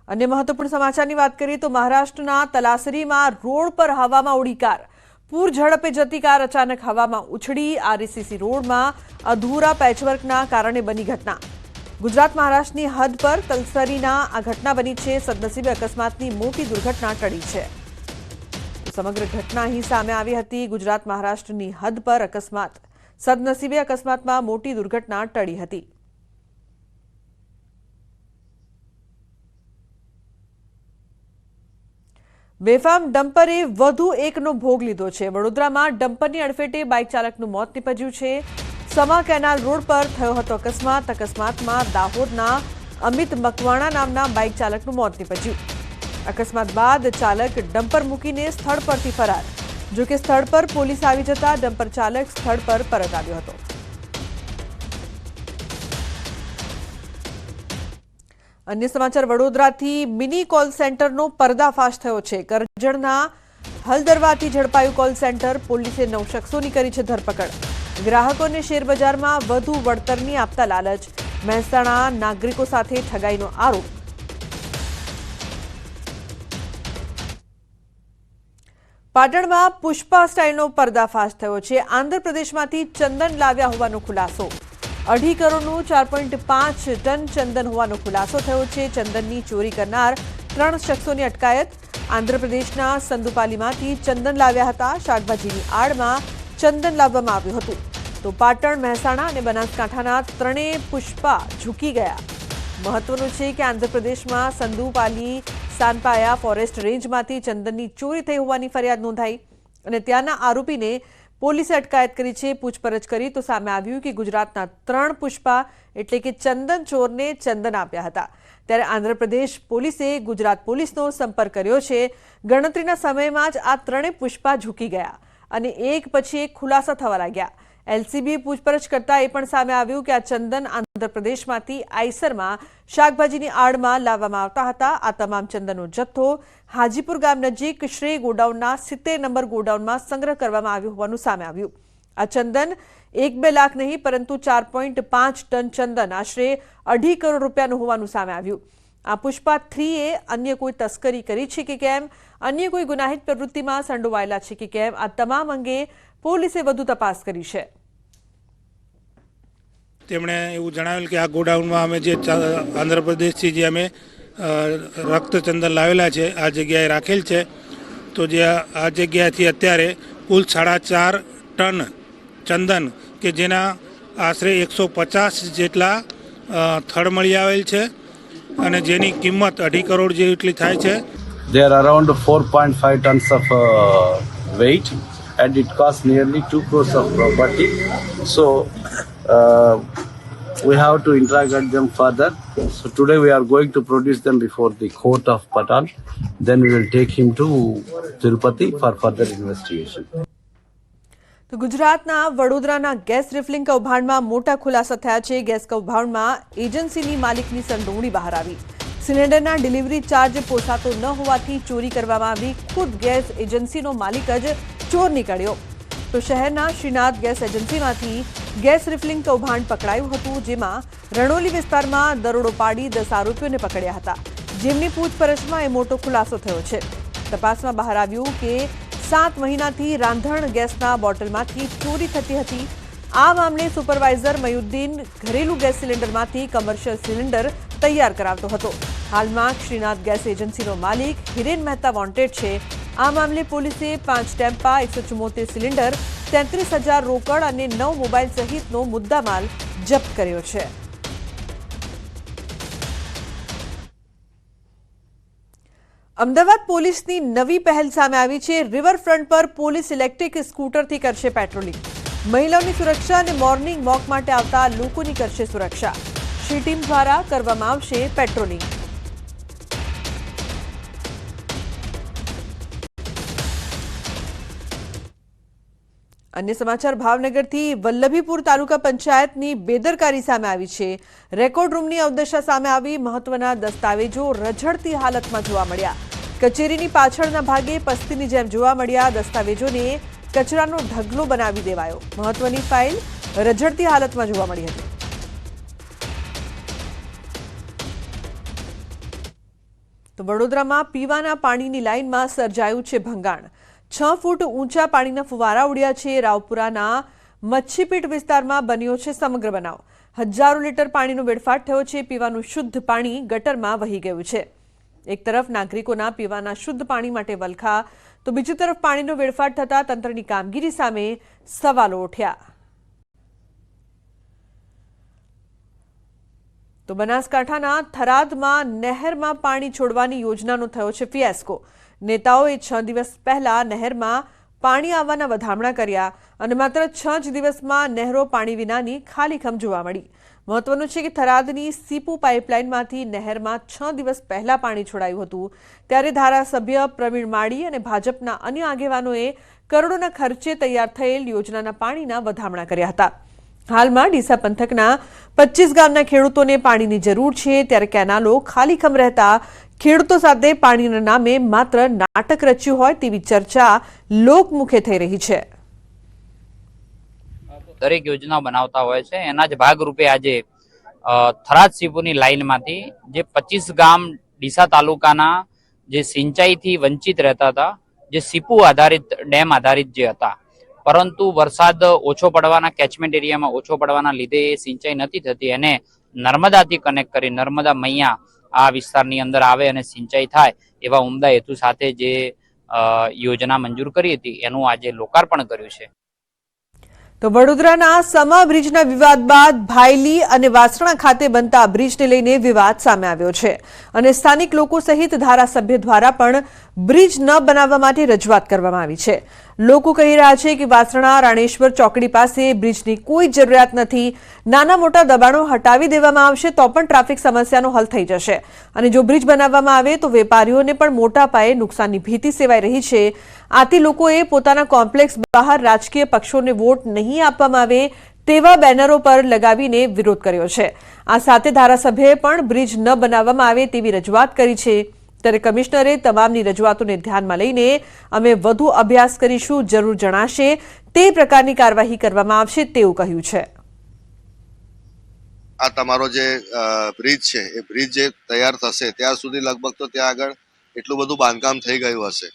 अन्य महत्वपूर्ण समाचारनी बात करिए तो महाराष्ट्रना तलासरीमां रोड पर हवामां उड़ी कार। पूर झड़पे जती कार अचानक हवामां उछળી। आरसीसी रोडमां अधूरा पेचवर्कना कारणे बनी घटना। गुजरात महाराष्ट्રની हद पर તલસરીના આ ઘટના બની છે। સદનસીબે અકસ્માતની મોટી દુર્ઘટના ટળી છે। સમગ્ર ઘટના અહીં સામે આવી હતી। ગુજરાત મહારાષ્ટ્રની હદ પર અકસ્માત। સદનસીબે અકસ્માતમાં મોટી દુર્ઘટના ટળી હતી। બેફામ ડમ્પરે વધુ એકનો ભોગ લીધો છે। વડોદરામાં ડમ્પરની અડફેટે બાઇક ચાલકનું મોત નીપજ્યું છે। સમા કેનાલ રોડ પર થયો હતો અકસ્માત। અકસ્માતમાં દાહોદના અમિત મકવાણા નામના બાઇક ચાલકનું મોત નીપજ્યું। અકસ્માત બાદ ચાલક ડમ્પર મૂકીને સ્થળ પરથી ફરાર। જો કે સ્થળ પર પોલીસ આવી જતા ડમ્પર ચાલક સ્થળ પર પરત આવ્યો હતો। अन्य समाचार वडोदराथी मिनी कॉल सेंटरनो पर्दाफाश थयो छे। करजणना हलदरवाथी झड़पायुं कॉल सेंटर। पोलीसे 9 शख्सोनी करी छे धरपकड़। ग्राहकोने शेरबजारमां वधु वळतरनी आपता लालच। મહેસાણા નાગરિકો સાથે ઠગાઈનો આરોપ। પાટણમાં પુષ્પા સ્ટાઇલનો પર્દાફાશ થયો છે। આંધ્રપ્રદેશમાંથી ચંદન લાવ્યા હોવાનો ખુલાસો। 2.5 કરોડનું 4.5 ટન ચંદન હોવાનો ખુલાસો થયો છે। ચંદનની ચોરી કરનાર 3 શખ્સોની અટકાયત। આંધ્રપ્રદેશના સંદુપાલીમાંથી ચંદન લાવ્યા હતા। શાકભાજીની આડમાં ચંદન લાવવામાં આવ્યું હતું તો પાટણ, મહેસાણા અને બનાસકાંઠાના ત્રણેય પુષ્પા ઝૂકી ગયા। મહત્વનું છે કે આંધ્રપ્રદેશમાં સંદુપાલી સાનપાયા ફોરેસ્ટ રેન્જમાંથી ચંદનની ચોરી થઈ હોવાની ફરિયાદ નોંધાઈ અને ત્યાંના આરોપીને પોલીસે અટકાયત કરી છે। પૂછપરછ કરી તો સામે આવ્યું કે ગુજરાતના 3 પુષ્પા એટલે કે ચંદન ચોરને ચંદન આપ્યા હતા। ત્યારે આંધ્રપ્રદેશ પોલીસે ગુજરાત પોલીસનો સંપર્ક કર્યો છે। ગણતરીના સમયમાં જ આ ત્રણેય પુષ્પા ઝૂકી ગયા અને એક પછી એક ખુલાસા થવા લાગ્યા। એલસીબીએ પૂછપરછ કરતા એ પણ સામે આવ્યું કે આ ચંદન આંધ્રપ્રદેશમાંથી આઈસરમાં શાકભાજીની આડમાં લાવવામાં આવતા હતા। આ તમામ ચંદનનો જથ્થો હાજીપુર ગામ નજીક શ્રેય ગોડાઉનના 70 નંબર ગોડાઉનમાં સંગ્રહ કરવામાં આવ્યો હોવાનું સામે આવ્યું। આ ચંદન 1-2 લાખ નહીં પરંતુ 4.5 ટન ચંદન આશરે 2.5 કરોડ રૂપિયાનું હોવાનું સામે આવ્યું। આ પુષ્પા 3એ અન્ય કોઈ તસ્કરી કરી છે કે કેમ, અન્ય કોઈ ગુનાહિત પ્રવૃત્તિમાં સંડોવાયેલા છે કે કેમ, આ તમામ અંગે પોલીસે વધુ તપાસ કરી છે। તેમણે એવું જણાવેલ કે આ ગોડાઉનમાં અમે જે આંધ્રપ્રદેશથી જે અમે રક્તચંદન લાવેલા છે આ જગ્યાએ રાખેલ છે તો જે આ જગ્યાએથી અત્યારે કુલ 4.5 ટન ચંદન કે જેના આશરે 150 જેટલા થડ મળી આવેલ છે અને જેની કિંમત 2.5 કરોડ જેટલી થાય છે। There are around 4.5 tons of weight and it costs nearly 2 crores of property. So we have to interrogate them further. So today we are going to produce them before the court of Patan. Then we will take him to Tirupati for further investigation. તો ગુજરાતના વડોદરાના gas refilling કૌભાંડમાં મોટા ખુલાસા થયા છે। Gas કૌભાંડમાં એજન્સીની માલિકની સંડોવણી બહાર આવી। સિલિન્ડરના ડિલિવરી ચાર્જ પોસાતો ન હોવાથી ચોરી કરવામાં આવી। ખુદ ગેસ એજન્સીનો માલિક જ ચોર નીકળ્યો। તો શહેરના શ્રીનાથ ગેસ એજન્સીમાંથી ગેસ રિફિલિંગ કૌભાંડ પકડાયું હતું જેમાં રણોલી વિસ્તારમાં દરોડો પાડી 10 આરોપીઓને પકડ્યા હતા જેમની પૂછપરછમાં એ મોટો ખુલાસો થયો છે। તપાસમાં બહાર આવ્યું કે 7 મહિનાથી રાંધણ ગેસના બોટલમાંથી ચોરી થતી હતી। આ મામલે સુપરવાઇઝર મયુદ્દીન ઘરેલું ગેસ સિલિન્ડરમાંથી કમર્શિયલ સિલિન્ડર તૈયાર કરાવતો હતો। હાલમાં શ્રીનાથ ગેસ એજન્સીનો માલિક હિરેન મહેતા વોન્ટેડ છે। આ મામલે પોલીસે 5 ટેમ્પા, 174 સિલિન્ડર, 33,000 રોકડ અને 9 મોબાઈલ સહિતનો મુદ્દામાલ જપ્ત કર્યો છે। અમદાવાદ પોલીસની નવી પહેલ સામે આવી છે। રિવરફ્રન્ટ પર પોલીસ ઇલેક્ટ્રિક સ્કૂટરથી કરશે પેટ્રોલિંગ। મહિલાઓની સુરક્ષા અને મોર્નિંગ વોક માટે આવતા લોકોની કરશે સુરક્ષા। શ્રી ટીમ દ્વારા કરવામાં આવશે પેટ્રોલિંગ। अन्य समाचार भावनगरथी वल्लभीपुर तालुका पंचायतनी बेदरकारी सामे आवी छे। रेकॉर्ड रूमनी अवदशा सामे आवी। महत्वना दस्तावेजो रझळती हालतमां जोवा मळ्या। कचेरीनी पाछळना भागे पस्तीनी जेम जोवा मळ्या। दस्तावेजोने कचरानो ढगलो बनावी देवायो। महत्वनी फाइल रझळती हालतमां जोवा मळी हती। તો વડોદરામાં પીવાના પાણીની લાઇનમાં સર્જાયું છે ભંગાણ. 6 ફૂટ ઊંચા પાણીના ફુવારા ઉડ્યા છે. રાવપુરાના મચ્છીપીટ વિસ્તારમાં બન્યો છે સમગ્ર બનાવ. હજારો લીટર પાણીનો વેડફાટ થયો છે. પીવાનું શુદ્ધ પાણી ગટરમાં વહી ગયું છે. એક તરફ નાગરિકોના પીવાના શુદ્ધ પાણી માટે વલખા, તો બીજી તરફ પાણીનો વેડફાટ થતા તંત્રની કામગીરી સામે સવાલો ઉઠ્યા. તો બનાસકાંઠાના થરાદમાં નહેરમાં પાણી છોડવાની યોજનાનો થયો છે ફિયાસ્કો. નેતાઓએ 6 દિવસ પહેલા નહેરમાં પાણી આવવાના વધામણા કર્યા અને માત્ર 6 જ દિવસમાં નહેરો પાણી વિનાની ખાલીખમ જોવા મળી. મહત્વનું છે કે થરાદની સીપુ પાઇપલાઇનમાંથી નહેરમાં 6 દિવસ પહેલા પાણી છોડાયું હતું. ત્યારે ધારાસભ્ય પ્રવીણ માળી અને ભાજપના અન્ય આગેવાનોએ કરોડોના ખર્ચે તૈયાર થયેલ યોજનાના પાણીના વધામણા કર્યા હતા. હાલમાં ડીસા પંથકના 25 ગામના ખેડૂતોને પાણીની જરૂર છે. ત્યારે કેનાલો ખાલીખમ રહેતા ખેડૂતો સાથે પાણીના નામે માત્ર નાટક રચ્યું હોય તેવી ચર્ચા લોકમુખે થઈ રહી છે. દરેક યોજના બનાવતા હોય છે. એના જ ભાગરૂપે આજે થરાદ સીપુની લાઇનમાંથી જે 25 ગામ ડીસા તાલુકાના જે સિંચાઈથી વંચિત રહેતા હતા, જે સીપુ આધારિત ડેમ આધારિત જે હતા, પરંતુ વરસાદ ઓછો પડવાના કેચમેન્ટ એરિયામાં ઓછો પડવાના લીધે એ સિંચાઈ નથી થતી. એને નર્મદાથી કનેક્ટ કરી નર્મદા મૈયા આ વિસ્તારની અંદર આવે અને સિંચાઈ થાય એવા ઉમદા હેતુ સાથે જે યોજના મંજૂર કરી હતી એનું આજે લોકાર્પણ કર્યું છે. તો વડોદરાના સમા બ્રિજના વિવાદ બાદ ભાયલી અને વાસણા ખાતે બનતા બ્રિજને લઈને વિવાદ સામે આવ્યો છે અને સ્થાનિક લોકો સહિત ધારાસભ્ય દ્વારા પણ બ્રિજ ન બનાવવા માટે રજૂઆત કરવામાં આવી છે. લોકો કહી રહ્યા છે કે વાસણા રાણેશ્વર ચોકડી પાસે બ્રિજની કોઈ જરૂરિયાત નથી. નાના મોટા દબાણો હટાવી દેવામાં આવશે તો પણ ટ્રાફિક સમસ્યાનો હલ થઈ જશે અને જો બ્રિજ બનાવવામાં આવે તો વેપારીઓને પણ મોટા પાયે નુકસાનની ભીતિ સેવાઈ રહી છે. આથી લોકોએ પોતાના કોમ્પ્લેક્સ બહાર રાજકીય પક્ષોને વોટ નહીં આપવામાં આવે તેવા બેનરો પર લગાવીને વિરોધ કર્યો છે. આ સાથે ધારાસભ્યએ પણ બ્રિજ ન બનાવવામાં આવે તેવી રજૂઆત કરી છે. ત્યારે કમિશનરે તમામની રજૂઆતોને ધ્યાનમાં લઈને અમે વધુ અભ્યાસ કરીશું, જરૂર જણાશે તે પ્રકારની કાર્યવાહી કરવામાં આવશે તેવું કહ્યું છે. આ તમારો જે બ્રિજ છે એ બ્રિજ જે તૈયાર થશે ત્યાં સુધી લગભગ તો ત્યાં આગળ એટલું બધું બાંધકામ થઈ ગયું હશે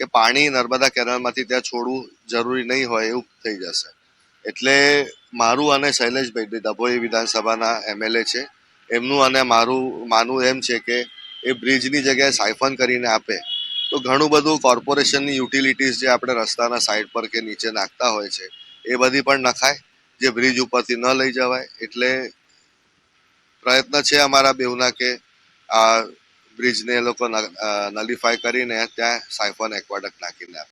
કે પાણી નર્મદા કેનાલમાંથી ત્યાં છોડવું જરૂરી નહીં હોય એવું થઈ જશે. એટલે મારું અને શૈલેષભાઈ ડભોઈ વિધાનસભાના MLA છે, એમનું અને મારું માનવું એમ છે કે એ બ્રિજની જગ્યાએ સાયફન કરીને આપે તો ઘણું બધું કોર્પોરેશનની યુટિલિટીઝ જે આપણે રસ્તાના સાઈડ પર કે નીચે નાખતા હોય છે એ બધી પણ નખાય, જે બ્રિજ ઉપરથી ન લઈ જવાય. એટલે પ્રયત્ન છે અમારા બેઉના કે આ બ્રિજને એ લોકો નલિફાય કરીને ત્યાં સાયફન એક્વાડક્ટ નાખીને આપે.